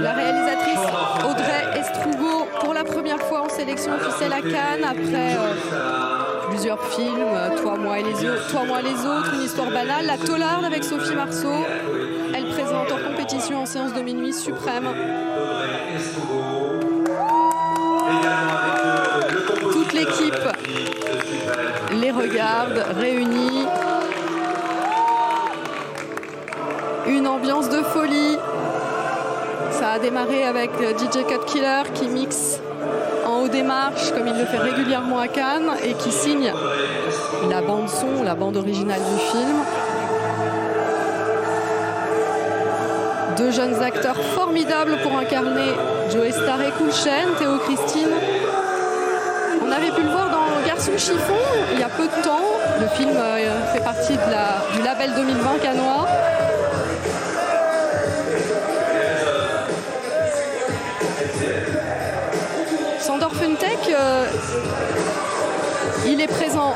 La réalisatrice Audrey Estrugo, pour la première fois en sélection officielle à Cannes, après plusieurs films, Toi, moi et les autres, Une histoire banale, La Taularde avec Sophie Marceau. Elle présente en compétition en séance de minuit Suprême. Toute l'équipe les regarde, réunie. Une ambiance de folie. Ça a démarré avec DJ Cut Killer qui mixe en haut des marches, comme il le fait régulièrement à Cannes, et qui signe la bande-son, la bande originale du film. Deux jeunes acteurs formidables pour incarner Joe Star et Kulchen, Théo Christine. On avait pu le voir dans Garçon Chiffon il y a peu de temps. Le film fait partie du label 2020 cannois. Sandor Funtech, il est présent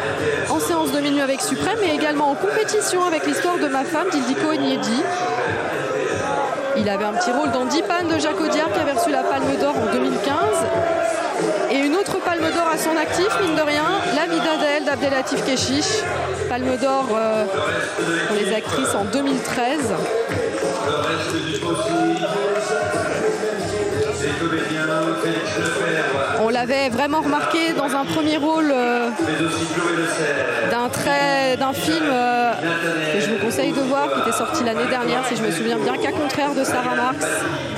en séance de minuit avec Suprême et également en compétition avec l'histoire de ma femme d'Ildiko Enyedi. Il avait un petit rôle dans 10 pannes de Jacques Audiard qui avait reçu la Palme d'Or en 2015. Et une autre Palme d'Or à son actif, mine de rien, La vie d'Adèle d'Abdelatif Kechiche. Palme d'Or pour les actrices en 2013. On l'avait vraiment remarqué dans un premier rôle d'un film que je vous conseille de voir, qui était sorti l'année dernière, si je me souviens bien, Cas contraire de Sarah Marx.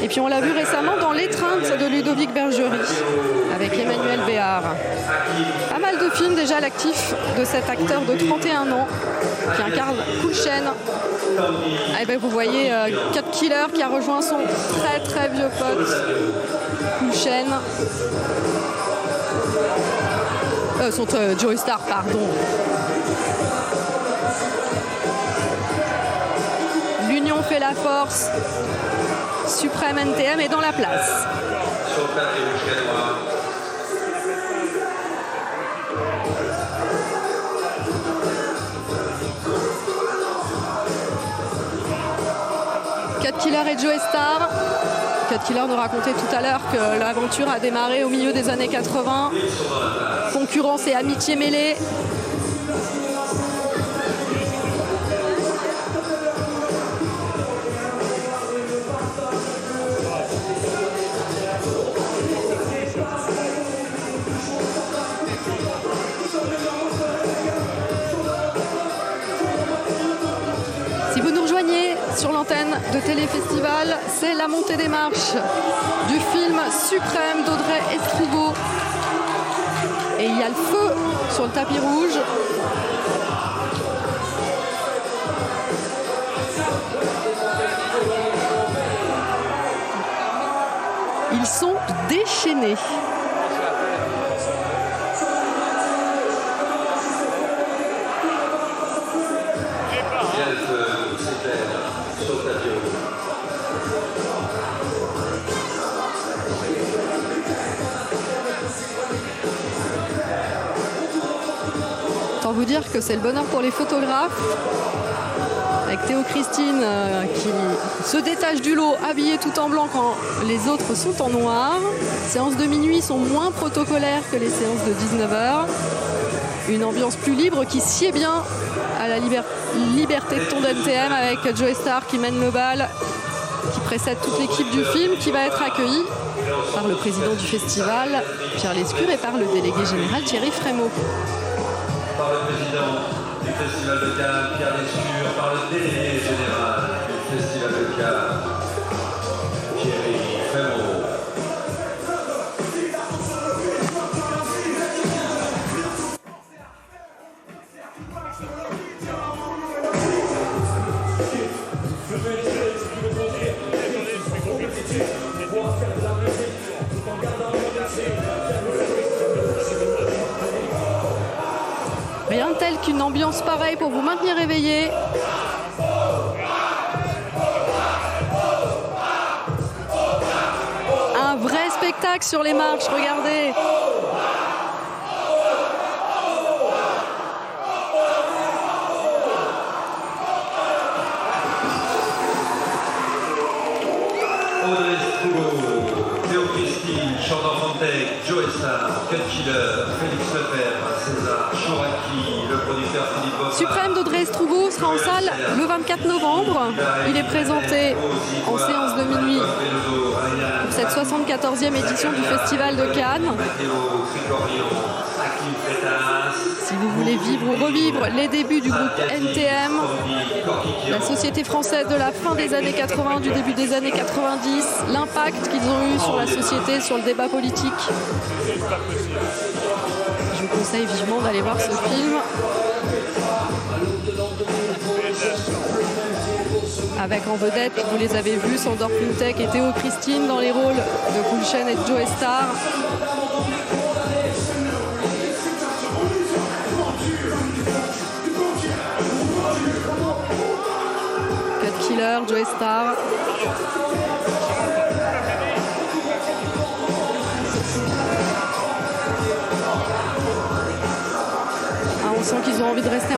Et puis on l'a vu récemment dans L'étreinte de Ludovic Bergerie, avec Emmanuel Béard. Pas mal de films déjà à l'actif de cet acteur de 31 ans qui incarne Kulchen. Et ben vous voyez Cut Killer qui a rejoint son très très vieux pote Kulchen. Joe Star, pardon. L'union fait la force. Suprême NTM est dans la place. Cut Killer et Joe Star. Cut Killer nous racontait tout à l'heure que l'aventure a démarré au milieu des années 80. Concurrence et amitié mêlées. Si vous nous rejoignez sur l'antenne de Téléfestival, c'est la montée des marches du film Suprême d'Audrey Estrugo. Et il y a le feu sur le tapis rouge. Ils sont déchaînés. Autant vous dire que c'est le bonheur pour les photographes, avec Théo Christine qui se détache du lot habillée tout en blanc quand les autres sont en noir. Les séances de minuit sont moins protocolaires que les séances de 19h. Une ambiance plus libre qui sied bien à la liberté de ton NTM, avec Joe Star qui mène le bal, qui précède toute l'équipe du film, qui va être accueillie par le président du festival, Pierre Lescure, et par le délégué général Thierry Frémaux. Par le président du Festival de Cannes, Pierre Lescure, par le délégué général du Festival de Cannes, Thierry Frémaux. Rien de tel qu'une ambiance pareille pour vous maintenir éveillé. Un vrai spectacle sur les marches, regardez. Audrey Hugo, Théo Christine, Chandor Montec, Joe Star, Cut Killer, Félix Lefebvre, César Chouraki, le producteur Philippe Boffard. Suprême d'Audrey Estrugo sera en salle le 24 novembre. Il est présenté en séance de minuit pour cette 74e édition du Festival de Cannes. Si vous voulez vivre ou revivre les débuts du groupe NTM, la société française de la fin des années 80, du début des années 90, l'impact qu'ils ont eu sur la société, sur le débat politique, je vous conseille vivement d'aller voir ce film. Avec en vedette, vous les avez vus, Sandor Flintek et Théo Christine dans les rôles de Kulchen et de Joe Star. Cut Killer, Joe Star. Ah, on sent qu'ils ont envie de rester